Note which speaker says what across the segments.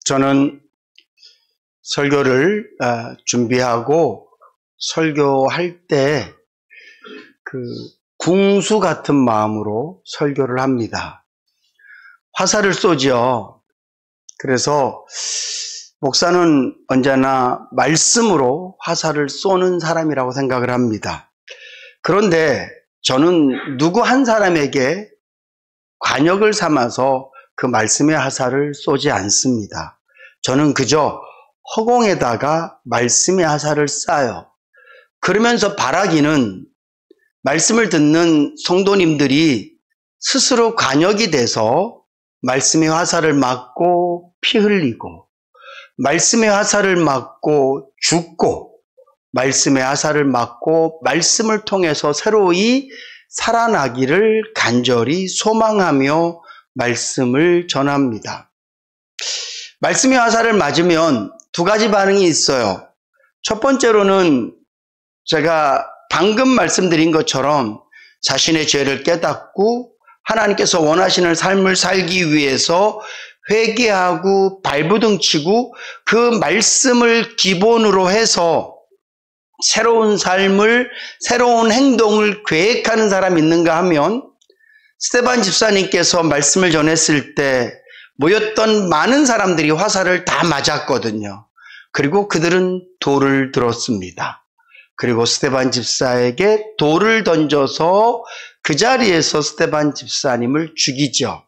Speaker 1: 저는 설교를 준비하고 설교할 때 궁수 같은 마음으로 설교를 합니다. 화살을 쏘죠. 그래서 목사는 언제나 말씀으로 화살을 쏘는 사람이라고 생각을 합니다. 그런데 저는 누구 한 사람에게 관역을 삼아서 그 말씀의 화살을 쏘지 않습니다. 저는 그저 허공에다가 말씀의 화살을 쏴요. 그러면서 바라기는 말씀을 듣는 성도님들이 스스로 관역이 돼서 말씀의 화살을 맞고 피 흘리고, 말씀의 화살을 맞고 죽고, 말씀의 화살을 맞고 말씀을 통해서 새로이 살아나기를 간절히 소망하며 말씀을 전합니다. 말씀의 화살을 맞으면 두 가지 반응이 있어요. 첫 번째로는 제가 방금 말씀드린 것처럼 자신의 죄를 깨닫고 하나님께서 원하시는 삶을 살기 위해서 회개하고 발부둥치고 그 말씀을 기본으로 해서 새로운 삶을, 새로운 행동을 계획하는 사람이 있는가 하면, 스테반 집사님께서 말씀을 전했을 때 모였던 많은 사람들이 화살을 다 맞았거든요. 그리고 그들은 돌을 들었습니다. 그리고 스테반 집사에게 돌을 던져서 그 자리에서 스테반 집사님을 죽이죠.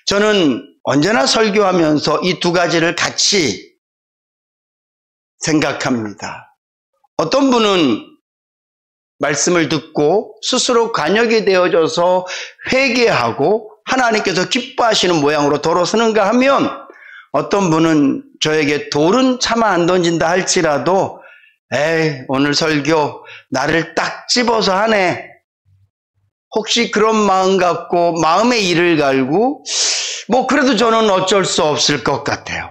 Speaker 1: 저는 언제나 설교하면서 이 두 가지를 같이 생각합니다. 어떤 분은 말씀을 듣고 스스로 관역이 되어져서 회개하고 하나님께서 기뻐하시는 모양으로 돌아서는가 하면, 어떤 분은 저에게 돌은 차마 안 던진다 할지라도 에이, 오늘 설교 나를 딱 집어서 하네, 혹시 그런 마음 갖고 마음의 이를 갈고 그래도 저는 어쩔 수 없을 것 같아요.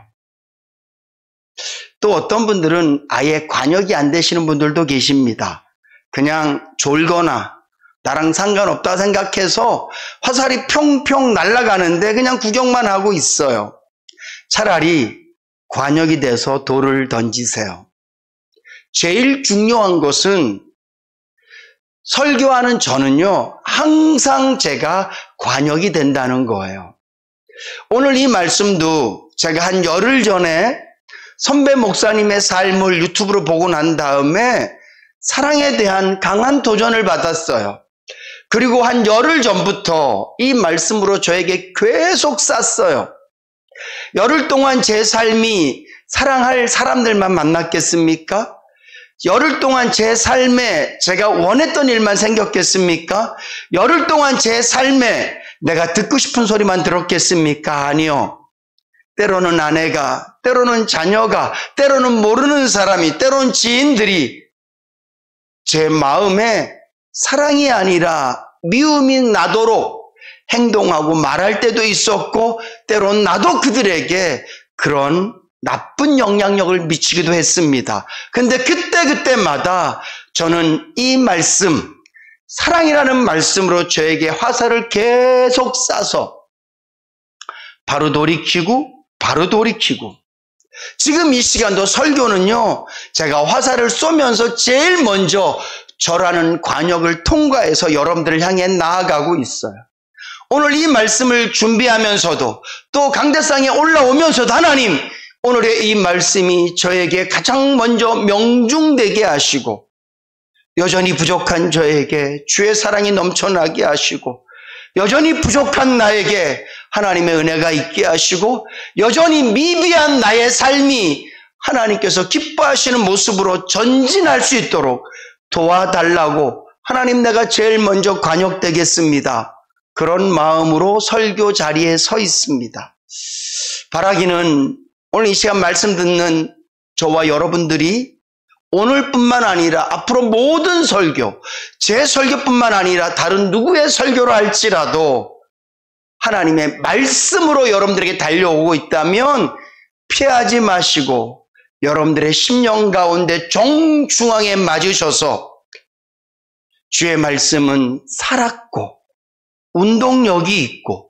Speaker 1: 또 어떤 분들은 아예 관역이 안 되시는 분들도 계십니다. 그냥 졸거나 나랑 상관없다 생각해서 화살이 평평 날아가는데 그냥 구경만 하고 있어요. 차라리 관역이 돼서 돌을 던지세요. 제일 중요한 것은 설교하는 저는요, 항상 제가 관역이 된다는 거예요. 오늘 이 말씀도 제가 한 열흘 전에 선배 목사님의 삶을 유튜브로 보고 난 다음에 사랑에 대한 강한 도전을 받았어요. 그리고 한 열흘 전부터 이 말씀으로 저에게 계속 쌌어요. 열흘 동안 제 삶이 사랑할 사람들만 만났겠습니까? 열흘 동안 제 삶에 제가 원했던 일만 생겼겠습니까? 열흘 동안 제 삶에 내가 듣고 싶은 소리만 들었겠습니까? 아니요. 때로는 아내가, 때로는 자녀가, 때로는 모르는 사람이, 때로는 지인들이 제 마음에 사랑이 아니라 미움이 나도록 행동하고 말할 때도 있었고, 때로는 나도 그들에게 그런 나쁜 영향력을 미치기도 했습니다. 근데 그때마다 저는 이 말씀, 사랑이라는 말씀으로 저에게 화살을 계속 쏴서 바로 돌이키고 지금 이 시간도 설교는요, 제가 화살을 쏘면서 제일 먼저 저라는 관역을 통과해서 여러분들을 향해 나아가고 있어요. 오늘 이 말씀을 준비하면서도 또 강대상에 올라오면서도 하나님, 오늘의 이 말씀이 저에게 가장 먼저 명중되게 하시고, 여전히 부족한 저에게 주의 사랑이 넘쳐나게 하시고, 여전히 부족한 나에게 하나님의 은혜가 있게 하시고, 여전히 미비한 나의 삶이 하나님께서 기뻐하시는 모습으로 전진할 수 있도록 도와달라고, 하나님, 내가 제일 먼저 관역되겠습니다, 그런 마음으로 설교 자리에 서 있습니다. 바라기는 오늘 이 시간 말씀 듣는 저와 여러분들이 오늘뿐만 아니라 앞으로 모든 설교, 제 설교뿐만 아니라 다른 누구의 설교를 할지라도 하나님의 말씀으로 여러분들에게 달려오고 있다면 피하지 마시고 여러분들의 심령 가운데 정중앙에 맞으셔서 주의 말씀은 살았고 운동력이 있고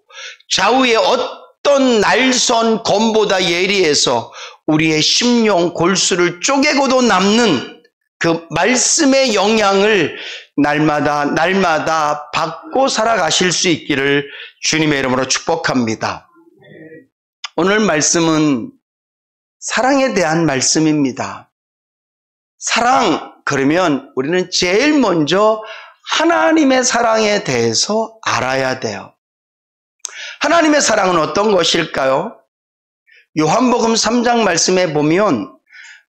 Speaker 1: 좌우에 어떤 어떤 날선 검보다 예리해서 우리의 심령 골수를 쪼개고도 남는 그 말씀의 영향을 날마다 받고 살아가실 수 있기를 주님의 이름으로 축복합니다. 오늘 말씀은 사랑에 대한 말씀입니다. 사랑, 그러면 우리는 제일 먼저 하나님의 사랑에 대해서 알아야 돼요. 하나님의 사랑은 어떤 것일까요? 요한복음 3장 말씀에 보면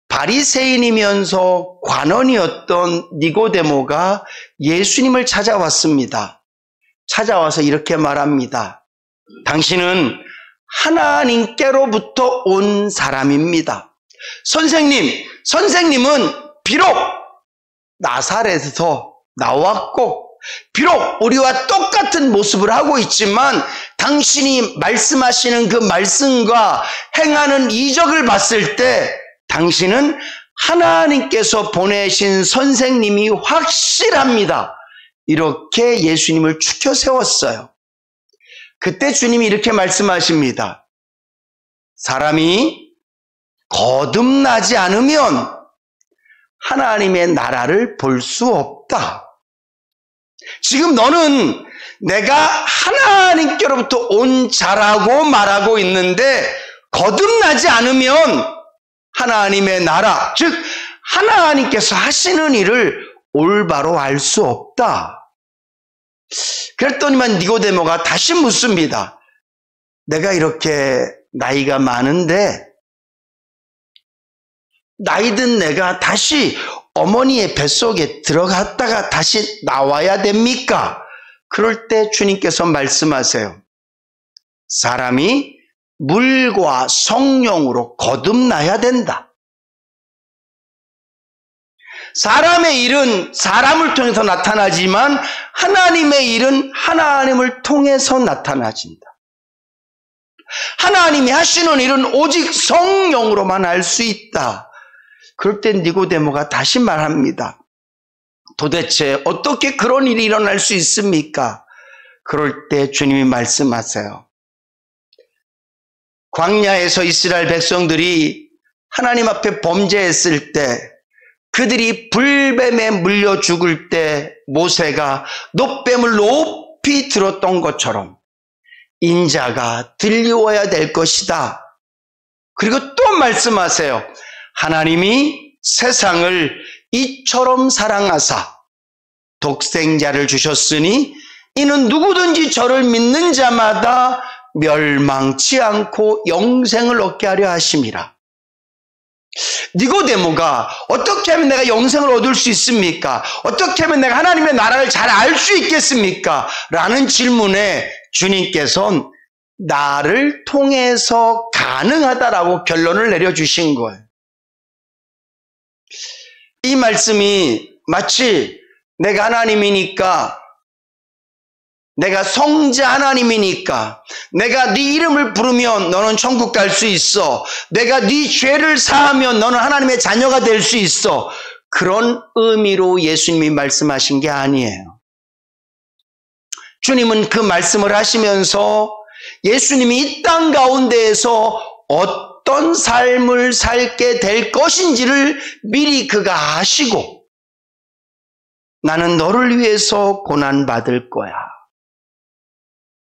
Speaker 1: 바리새인이면서 관원이었던 니고데모가 예수님을 찾아왔습니다. 찾아와서 이렇게 말합니다. 당신은 하나님께로부터 온 사람입니다. 선생님은 비록 나사렛에서 나왔고 비록 우리와 똑같은 모습을 하고 있지만 당신이 말씀하시는 그 말씀과 행하는 이적을 봤을 때 당신은 하나님께서 보내신 선생님이 확실합니다. 이렇게 예수님을 추켜 세웠어요. 그때 주님이 이렇게 말씀하십니다. 사람이 거듭나지 않으면 하나님의 나라를 볼 수 없다. 지금 너는 내가 하나님께로부터 온 자라고 말하고 있는데 거듭나지 않으면 하나님의 나라, 즉 하나님께서 하시는 일을 올바로 알 수 없다. 그랬더니만 니고데모가 다시 묻습니다. 내가 이렇게 나이가 많은데 나이든 내가 다시 어머니의 뱃속에 들어갔다가 다시 나와야 됩니까? 그럴 때 주님께서 말씀하세요. 사람이 물과 성령으로 거듭나야 된다. 사람의 일은 사람을 통해서 나타나지만 하나님의 일은 하나님을 통해서 나타나진다. 하나님이 하시는 일은 오직 성령으로만 알 수 있다. 그럴 때 니고데모가 다시 말합니다. 도대체 어떻게 그런 일이 일어날 수 있습니까? 그럴 때 주님이 말씀하세요. 광야에서 이스라엘 백성들이 하나님 앞에 범죄했을 때 그들이 불뱀에 물려 죽을 때 모세가 놋뱀을 높이 들었던 것처럼 인자가 들리워야 될 것이다. 그리고 또 말씀하세요. 하나님이 세상을 이처럼 사랑하사 독생자를 주셨으니 이는 누구든지 저를 믿는 자마다 멸망치 않고 영생을 얻게 하려 하심이라. 니고데모가 어떻게 하면 내가 영생을 얻을 수 있습니까? 어떻게 하면 내가 하나님의 나라를 잘 알 수 있겠습니까? 라는 질문에 주님께서는 나를 통해서 가능하다라고 결론을 내려주신 거예요. 이 말씀이 마치 내가 하나님이니까, 내가 성자 하나님이니까, 내가 네 이름을 부르면 너는 천국 갈 수 있어, 내가 네 죄를 사하면 너는 하나님의 자녀가 될 수 있어, 그런 의미로 예수님이 말씀하신 게 아니에요. 주님은 그 말씀을 하시면서 예수님이 이 땅 가운데에서 어떤 삶을 살게 될 것인지를 미리 그가 아시고, 나는 너를 위해서 고난받을 거야.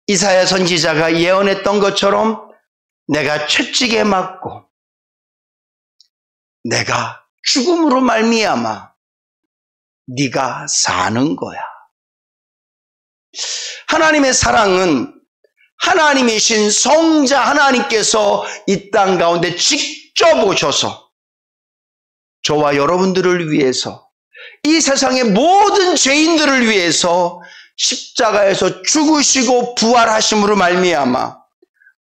Speaker 1: 이사야 선지자가 예언했던 것처럼 내가 채찍에 맞고 내가 죽음으로 말미암아 네가 사는 거야. 하나님의 사랑은 하나님이신 성자 하나님께서 이 땅 가운데 직접 오셔서 저와 여러분들을 위해서, 이 세상의 모든 죄인들을 위해서 십자가에서 죽으시고 부활하심으로 말미암아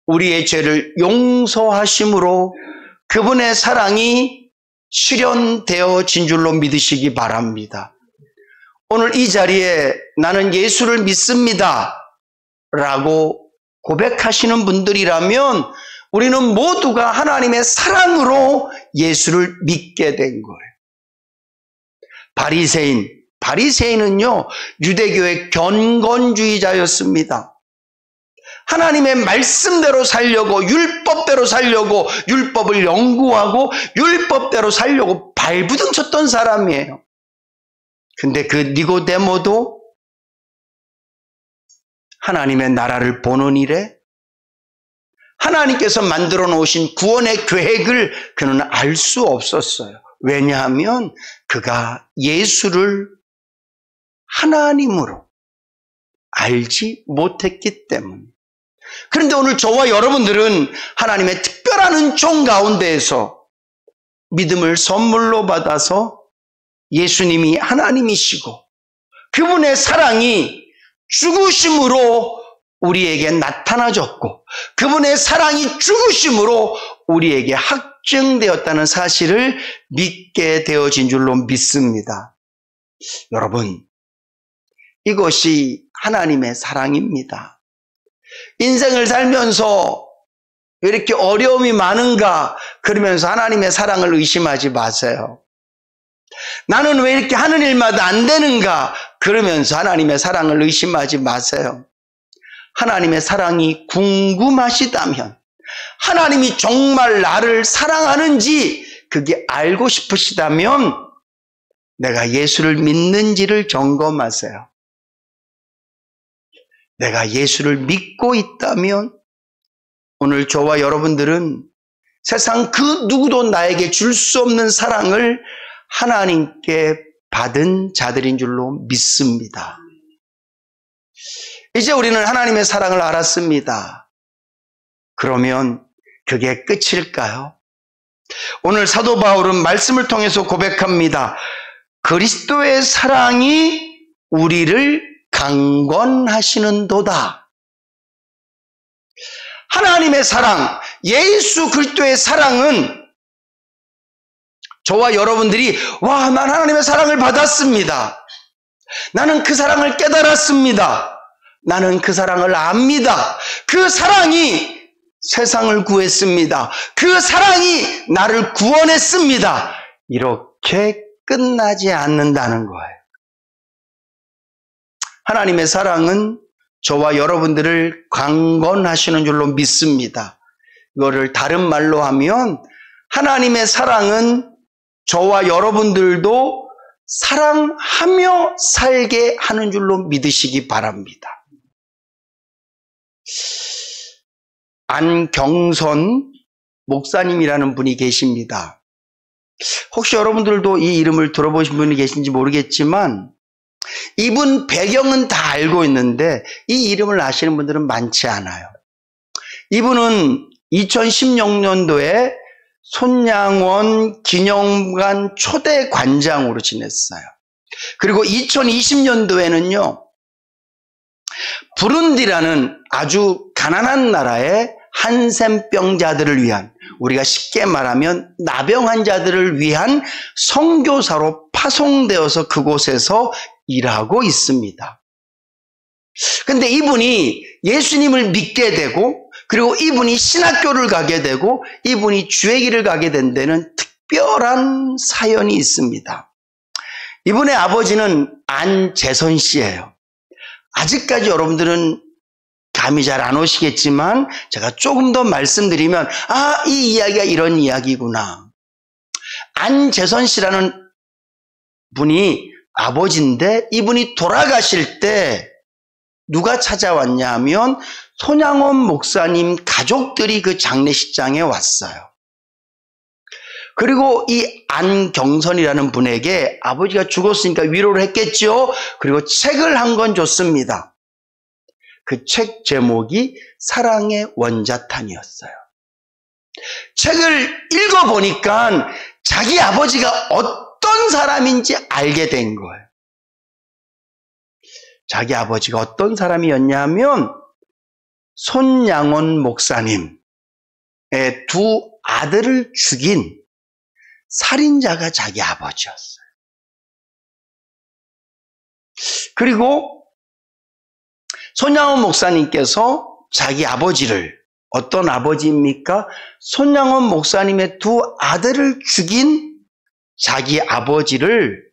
Speaker 1: 우리의 죄를 용서하심으로 그분의 사랑이 실현되어진 줄로 믿으시기 바랍니다. 오늘 이 자리에 나는 예수를 믿습니다 라고 고백하시는 분들이라면 우리는 모두가 하나님의 사랑으로 예수를 믿게 된 거예요. 바리새인은요, 유대교의 경건주의자였습니다. 하나님의 말씀대로 살려고, 율법대로 살려고, 율법을 연구하고 율법대로 살려고 발부둥 쳤던 사람이에요. 근데 그 니고데모도 하나님의 나라를 보는 일에 하나님께서 만들어 놓으신 구원의 계획을 그는 알 수 없었어요. 왜냐하면 그가 예수를 하나님으로 알지 못했기 때문에. 그런데 오늘 저와 여러분들은 하나님의 특별한 은총 가운데에서 믿음을 선물로 받아서 예수님이 하나님이시고 그분의 사랑이 죽으심으로 우리에게 나타나졌고 그분의 사랑이 죽으심으로 우리에게 확증되었다는 사실을 믿게 되어진 줄로 믿습니다. 여러분, 이것이 하나님의 사랑입니다. 인생을 살면서 왜 이렇게 어려움이 많은가 그러면서 하나님의 사랑을 의심하지 마세요. 나는 왜 이렇게 하는 일마다 안 되는가 그러면서 하나님의 사랑을 의심하지 마세요. 하나님의 사랑이 궁금하시다면, 하나님이 정말 나를 사랑하는지 그게 알고 싶으시다면 내가 예수를 믿는지를 점검하세요. 내가 예수를 믿고 있다면 오늘 저와 여러분들은 세상 그 누구도 나에게 줄 수 없는 사랑을 하나님께 받은 자들인 줄로 믿습니다. 이제 우리는 하나님의 사랑을 알았습니다. 그러면 그게 끝일까요? 오늘 사도 바울은 말씀을 통해서 고백합니다. 그리스도의 사랑이 우리를 강권하시는도다. 하나님의 사랑, 예수 그리스도의 사랑은 저와 여러분들이 난 하나님의 사랑을 받았습니다. 나는 그 사랑을 깨달았습니다. 나는 그 사랑을 압니다. 그 사랑이 세상을 구했습니다. 그 사랑이 나를 구원했습니다. 이렇게 끝나지 않는다는 거예요. 하나님의 사랑은 저와 여러분들을 강권하시는 줄로 믿습니다. 이거를 다른 말로 하면 하나님의 사랑은 저와 여러분들도 사랑하며 살게 하는 줄로 믿으시기 바랍니다. 안경선 목사님이라는 분이 계십니다. 혹시 여러분들도 이 이름을 들어보신 분이 계신지 모르겠지만 이분 배경은 다 알고 있는데 이 이름을 아시는 분들은 많지 않아요. 이분은 2016년도에 손양원 기념관 초대 관장으로 지냈어요. 그리고 2020년도에는요, 부룬디라는 아주 가난한 나라의 한센병자들을 위한, 우리가 쉽게 말하면 나병 환자들을 위한 선교사로 파송되어서 그곳에서 일하고 있습니다. 근데 이분이 예수님을 믿게 되고, 그리고 이분이 신학교를 가게 되고, 이분이 주의 길을 가게 된 데는 특별한 사연이 있습니다. 이분의 아버지는 안재선 씨예요. 아직까지 여러분들은 감이 잘 안 오시겠지만 제가 조금 더 말씀드리면 이 이야기가 이런 이야기구나. 안재선 씨라는 분이 아버지인데 이분이 돌아가실 때 누가 찾아왔냐 하면 손양원 목사님 가족들이 그 장례식장에 왔어요. 그리고 이 안경선이라는 분에게 아버지가 죽었으니까 위로를 했겠죠. 그리고 책을 한 권 줬습니다. 그 책 제목이 사랑의 원자탄이었어요. 책을 읽어보니까 자기 아버지가 어떤 사람인지 알게 된 거예요. 자기 아버지가 어떤 사람이었냐면 손양원 목사님의 두 아들을 죽인 살인자가 자기 아버지였어요. 그리고 손양원 목사님께서 자기 아버지를, 어떤 아버지입니까? 손양원 목사님의 두 아들을 죽인 자기 아버지를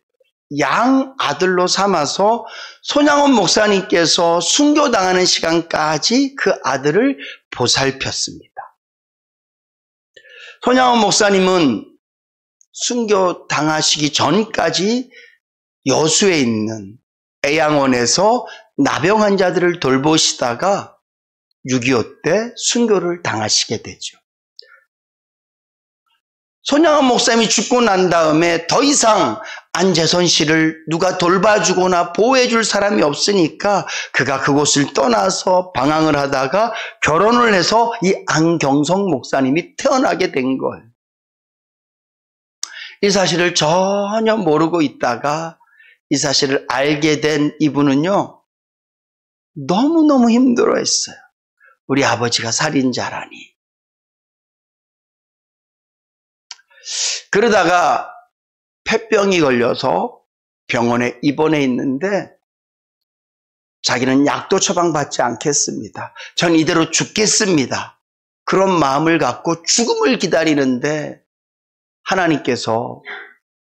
Speaker 1: 양 아들로 삼아서 손양원 목사님께서 순교당하는 시간까지 그 아들을 보살폈습니다. 손양원 목사님은 순교당하시기 전까지 여수에 있는 애양원에서 나병 환자들을 돌보시다가 6.25 때 순교를 당하시게 되죠. 손양원 목사님이 죽고 난 다음에 더 이상 안재선 씨를 누가 돌봐주거나 보호해줄 사람이 없으니까 그가 그곳을 떠나서 방황을 하다가 결혼을 해서 이 안경성 목사님이 태어나게 된 거예요. 이 사실을 전혀 모르고 있다가 이 사실을 알게 된 이분은요, 너무너무 힘들어했어요. 우리 아버지가 살인자라니. 그러다가 폐병이 걸려서 병원에 입원해 있는데 자기는 약도 처방받지 않겠습니다. 전 이대로 죽겠습니다. 그런 마음을 갖고 죽음을 기다리는데 하나님께서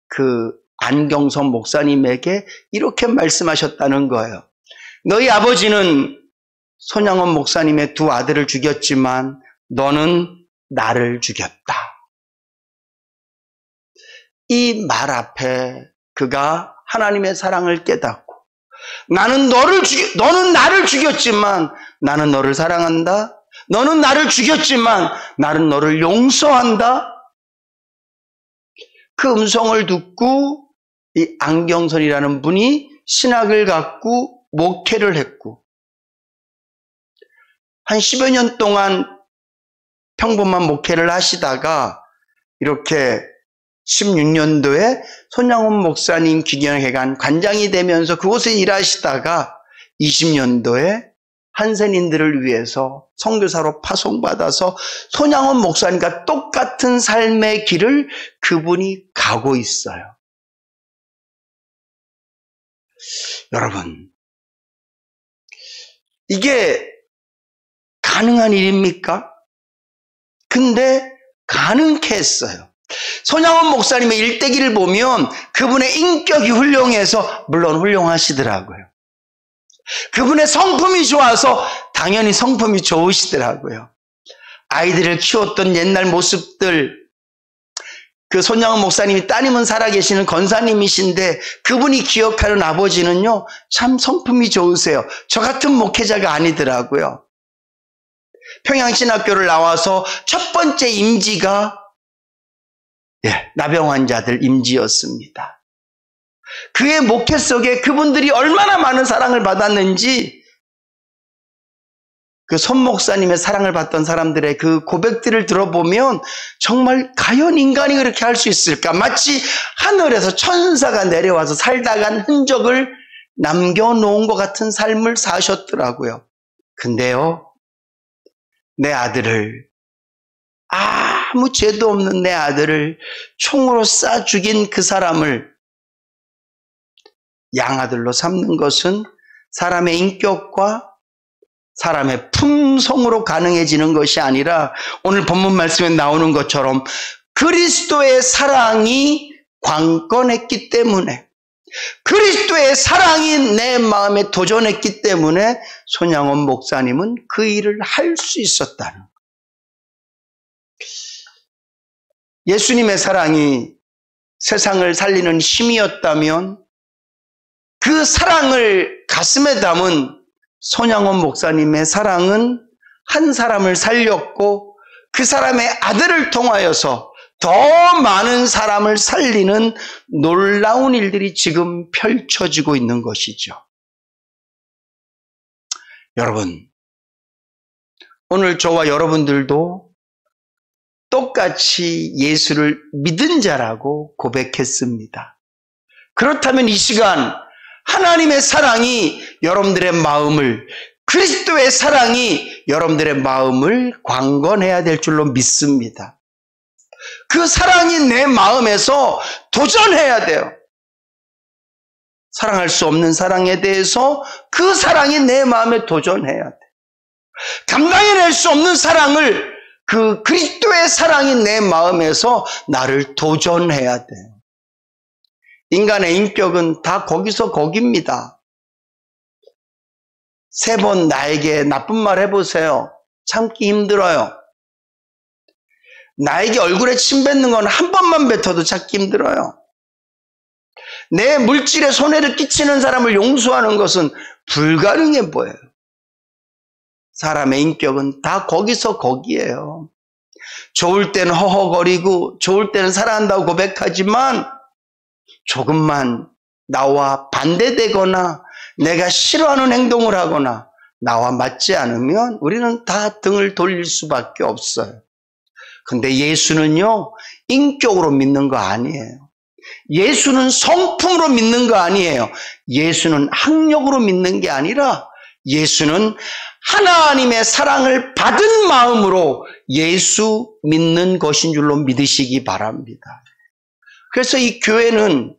Speaker 1: 그 안경선 목사님에게 이렇게 말씀하셨다는 거예요. 너희 아버지는 손양원 목사님의 두 아들을 죽였지만 너는 나를 죽였다. 이 말 앞에 그가 하나님의 사랑을 깨닫고 너는 나를 죽였지만 나는 너를 사랑한다. 너는 나를 죽였지만 나는 너를 용서한다. 그 음성을 듣고 이 안경선이라는 분이 신학을 갖고 목회를 했고 한 10여 년 동안 평범한 목회를 하시다가 이렇게 16년도에 손양원 목사님 기념회관 관장이 되면서 그곳에 일하시다가 20년도에 한센인들을 위해서 선교사로 파송받아서 손양원 목사님과 똑같은 삶의 길을 그분이 가고 있어요. 여러분, 이게 가능한 일입니까? 근데 가능케 했어요. 손양원 목사님의 일대기를 보면 그분의 인격이 훌륭해서 물론 훌륭하시더라고요. 그분의 성품이 좋아서 당연히 성품이 좋으시더라고요. 아이들을 키웠던 옛날 모습들, 그 손양원 목사님이 따님은 살아계시는 권사님이신데 그분이 기억하는 아버지는요, 참 성품이 좋으세요. 저 같은 목회자가 아니더라고요. 평양신학교를 나와서 첫 번째 임지가 나병 환자들 임지였습니다. 그의 목회 속에 그분들이 얼마나 많은 사랑을 받았는지 그 손 목사님의 사랑을 받던 사람들의 그 고백들을 들어보면 정말 과연 인간이 그렇게 할 수 있을까? 마치 하늘에서 천사가 내려와서 살다 간 흔적을 남겨놓은 것 같은 삶을 사셨더라고요. 근데요, 내 아들을, 아무 죄도 없는 내 아들을 총으로 쏴 죽인 그 사람을 양아들로 삼는 것은 사람의 인격과 사람의 품성으로 가능해지는 것이 아니라 오늘 본문 말씀에 나오는 것처럼 그리스도의 사랑이 관건했기 때문에, 그리스도의 사랑이 내 마음에 도전했기 때문에 손양원 목사님은 그 일을 할 수 있었다는 거예요. 예수님의 사랑이 세상을 살리는 힘이었다면 그 사랑을 가슴에 담은 손양원 목사님의 사랑은 한 사람을 살렸고 그 사람의 아들을 통하여서 더 많은 사람을 살리는 놀라운 일들이 지금 펼쳐지고 있는 것이죠. 여러분, 오늘 저와 여러분들도 똑같이 예수를 믿은 자라고 고백했습니다. 그렇다면 이 시간 하나님의 사랑이 여러분들의 마음을, 그리스도의 사랑이 여러분들의 마음을 강건해야 될 줄로 믿습니다. 그 사랑이 내 마음에서 도전해야 돼요. 사랑할 수 없는 사랑에 대해서 그 사랑이 내 마음에 도전해야 돼. 감당해낼 수 없는 사랑을, 그 그리스도의 사랑이 내 마음에서 나를 도전해야 돼요. 인간의 인격은 다 거기서 거기입니다. 3번 나에게 나쁜 말 해보세요. 참기 힘들어요. 나에게 얼굴에 침 뱉는 건 한 번만 뱉어도 찾기 힘들어요. 내 물질에 손해를 끼치는 사람을 용서하는 것은 불가능해 보여요. 사람의 인격은 다 거기서 거기예요. 좋을 때는 허허거리고 좋을 때는 사랑한다고 고백하지만 조금만 나와 반대되거나 내가 싫어하는 행동을 하거나 나와 맞지 않으면 우리는 다 등을 돌릴 수밖에 없어요. 근데 예수는요, 인격으로 믿는 거 아니에요. 예수는 성품으로 믿는 거 아니에요. 예수는 학력으로 믿는 게 아니라 예수는 하나님의 사랑을 받은 마음으로 예수 믿는 것인 줄로 믿으시기 바랍니다. 그래서 이 교회는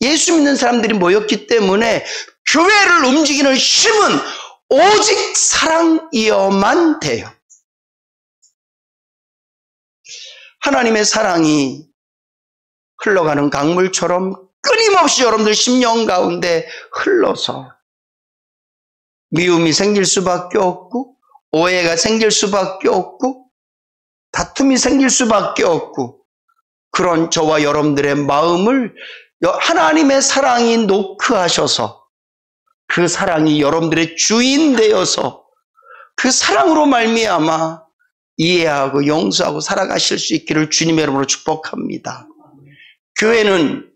Speaker 1: 예수 믿는 사람들이 모였기 때문에 교회를 움직이는 힘은 오직 사랑이어만 돼요. 하나님의 사랑이 흘러가는 강물처럼 끊임없이 여러분들 심령 가운데 흘러서 미움이 생길 수밖에 없고 오해가 생길 수밖에 없고 다툼이 생길 수밖에 없고 그런 저와 여러분들의 마음을 하나님의 사랑이 노크하셔서 그 사랑이 여러분들의 주인 되어서 그 사랑으로 말미암아 이해하고 용서하고 살아가실 수 있기를 주님의 이름으로 축복합니다. 교회는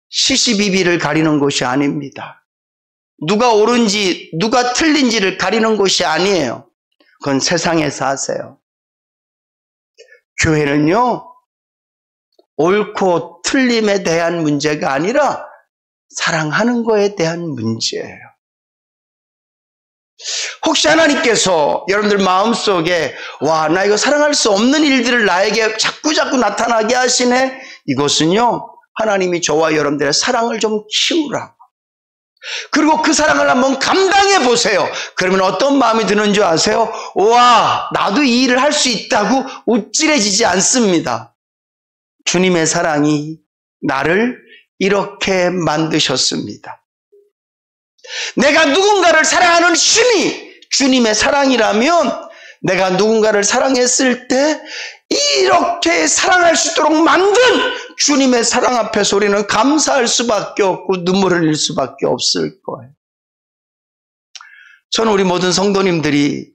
Speaker 1: 시시비비를 가리는 곳이 아닙니다. 누가 옳은지 누가 틀린지를 가리는 곳이 아니에요. 그건 세상에서 하세요. 교회는요, 옳고 틀림에 대한 문제가 아니라 사랑하는 거에 대한 문제예요. 혹시 하나님께서 여러분들 마음속에 와, 나 이거 사랑할 수 없는 일들을 나에게 자꾸 나타나게 하시네? 이것은요, 하나님이 저와 여러분들의 사랑을 좀 키우라고. 그리고 그 사랑을 한번 감당해 보세요. 그러면 어떤 마음이 드는 줄 아세요? 와, 나도 이 일을 할 수 있다고 우쭐해지지 않습니다. 주님의 사랑이 나를 이렇게 만드셨습니다. 내가 누군가를 사랑하는 힘이 주님의 사랑이라면 내가 누군가를 사랑했을 때 이렇게 사랑할 수 있도록 만든 주님의 사랑 앞에서 우리는 감사할 수밖에 없고 눈물을 흘릴 수밖에 없을 거예요. 저는 우리 모든 성도님들이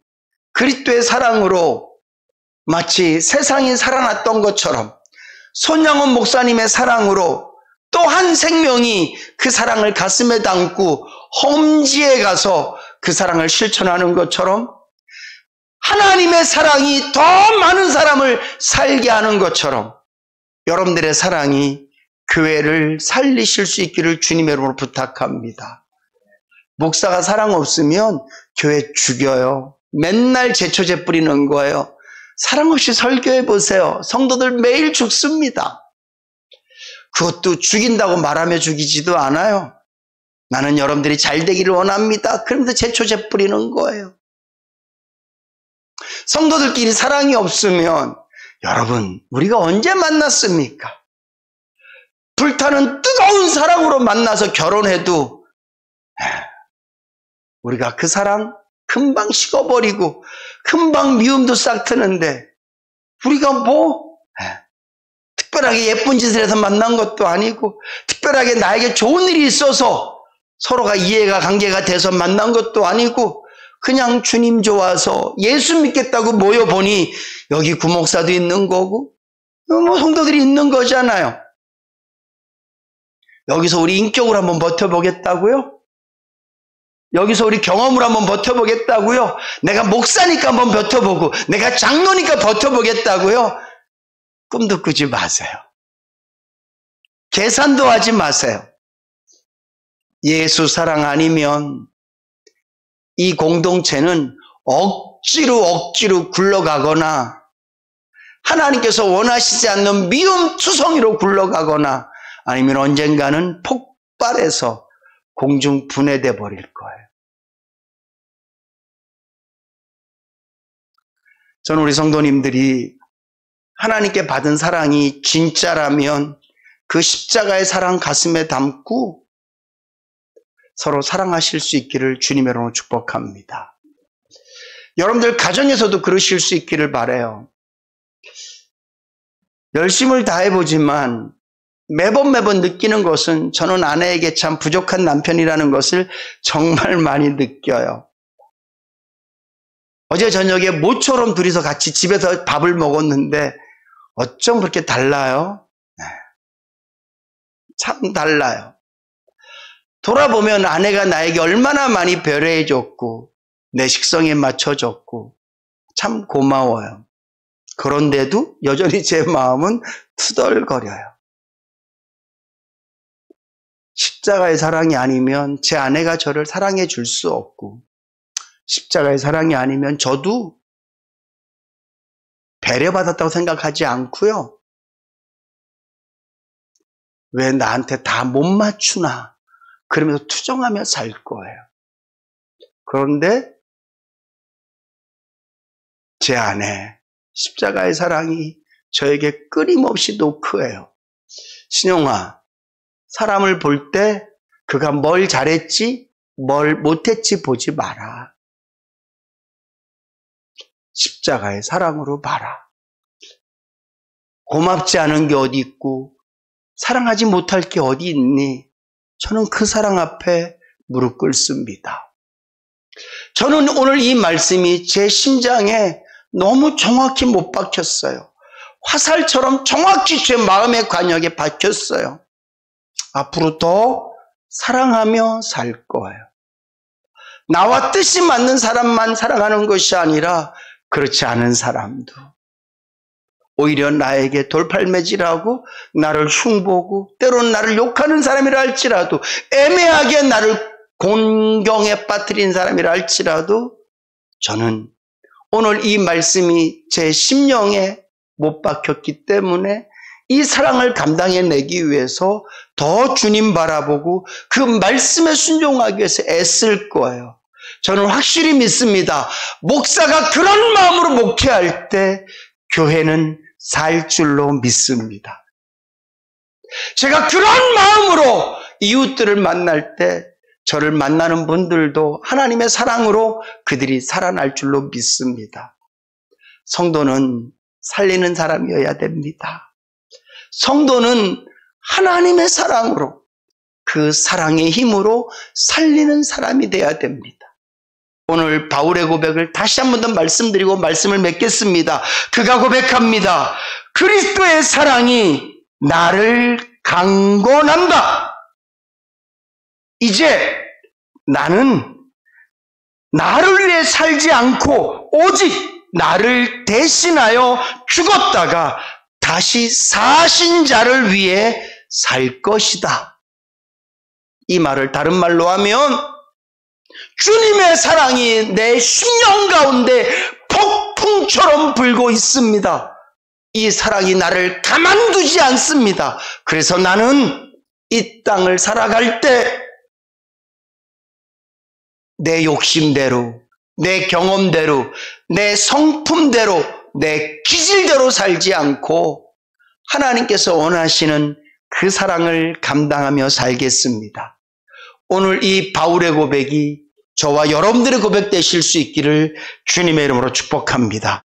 Speaker 1: 그리스도의 사랑으로 마치 세상이 살아났던 것처럼 손양원 목사님의 사랑으로 또 한 생명이 그 사랑을 가슴에 담고 험지에 가서 그 사랑을 실천하는 것처럼 하나님의 사랑이 더 많은 사람을 살게 하는 것처럼 여러분들의 사랑이 교회를 살리실 수 있기를 주님의 이름으로 부탁합니다. 목사가 사랑 없으면 교회 죽여요. 맨날 제초제 뿌리는 거예요. 사랑 없이 설교해 보세요. 성도들 매일 죽습니다. 그것도 죽인다고 말하며 죽이지도 않아요. 나는 여러분들이 잘 되기를 원합니다. 그러면서 제초제 뿌리는 거예요. 성도들끼리 사랑이 없으면 여러분, 우리가 언제 만났습니까? 불타는 뜨거운 사랑으로 만나서 결혼해도 우리가 그 사랑 금방 식어버리고 금방 미움도 싹 트는데 우리가 특별하게 예쁜 짓을 해서 만난 것도 아니고 특별하게 나에게 좋은 일이 있어서 서로가 이해가 관계가 돼서 만난 것도 아니고 그냥 주님 좋아서 예수 믿겠다고 모여보니 여기 구목사도 있는 거고 성도들이 있는 거잖아요. 여기서 우리 인격으로 한번 버텨보겠다고요? 여기서 우리 경험으로 한번 버텨보겠다고요? 내가 목사니까 한번 버텨보고 내가 장로니까 버텨보겠다고요? 꿈도 꾸지 마세요. 계산도 하지 마세요. 예수 사랑 아니면 이 공동체는 억지로 굴러가거나 하나님께서 원하시지 않는 미움투성이로 굴러가거나 아니면 언젠가는 폭발해서 공중 분해돼 버릴 거예요. 저는 우리 성도님들이 하나님께 받은 사랑이 진짜라면 그 십자가의 사랑 가슴에 담고 서로 사랑하실 수 있기를 주님의 이름으로 축복합니다. 여러분들 가정에서도 그러실 수 있기를 바라요. 열심을 다해보지만 매번 느끼는 것은 저는 아내에게 참 부족한 남편이라는 것을 정말 많이 느껴요. 어제 저녁에 모처럼 둘이서 같이 집에서 밥을 먹었는데 어쩜 그렇게 달라요? 참 달라요. 돌아보면 아내가 나에게 얼마나 많이 배려해줬고 내 식성에 맞춰줬고 참 고마워요. 그런데도 여전히 제 마음은 투덜거려요. 십자가의 사랑이 아니면 제 아내가 저를 사랑해 줄 수 없고 십자가의 사랑이 아니면 저도 배려받았다고 생각하지 않고요. 왜 나한테 다 못 맞추나 그러면서 투정하며 살 거예요. 그런데 제 아내 십자가의 사랑이 저에게 끊임없이 노크해요. 신용아, 사람을 볼 때 그가 뭘 잘했지 뭘 못했지 보지 마라. 십자가의 사랑으로 봐라. 고맙지 않은 게 어디 있고 사랑하지 못할 게 어디 있니? 저는 그 사랑 앞에 무릎 꿇습니다. 저는 오늘 이 말씀이 제 심장에 너무 정확히 못 박혔어요. 화살처럼 정확히 제 마음의 관역에 박혔어요. 앞으로 더 사랑하며 살 거예요. 나와 뜻이 맞는 사람만 사랑하는 것이 아니라 그렇지 않은 사람도 오히려 나에게 돌팔매질하고 나를 흉보고 때로는 나를 욕하는 사람이라 할지라도 애매하게 나를 곤경에 빠뜨린 사람이라 할지라도 저는 오늘 이 말씀이 제 심령에 못 박혔기 때문에 이 사랑을 감당해내기 위해서 더 주님 바라보고 그 말씀에 순종하기 위해서 애쓸 거예요. 저는 확실히 믿습니다. 목사가 그런 마음으로 목회할 때 교회는 살 줄로 믿습니다. 제가 그런 마음으로 이웃들을 만날 때 저를 만나는 분들도 하나님의 사랑으로 그들이 살아날 줄로 믿습니다. 성도는 살리는 사람이어야 됩니다. 성도는 하나님의 사랑으로 그 사랑의 힘으로 살리는 사람이 되어야 됩니다. 오늘 바울의 고백을 다시 한 번 더 말씀드리고 말씀을 맺겠습니다. 그가 고백합니다. 그리스도의 사랑이 나를 강권한다. 이제 나는 나를 위해 살지 않고 오직 나를 대신하여 죽었다가 다시 사신 자를 위해 살 것이다. 이 말을 다른 말로 하면 주님의 사랑이 내 심령 가운데 폭풍처럼 불고 있습니다. 이 사랑이 나를 가만두지 않습니다. 그래서 나는 이 땅을 살아갈 때 내 욕심대로, 내 경험대로, 내 성품대로, 내 기질대로 살지 않고 하나님께서 원하시는 그 사랑을 감당하며 살겠습니다. 오늘 이 바울의 고백이 저와 여러분들의 고백 되실 수 있기를 주님의 이름으로 축복합니다.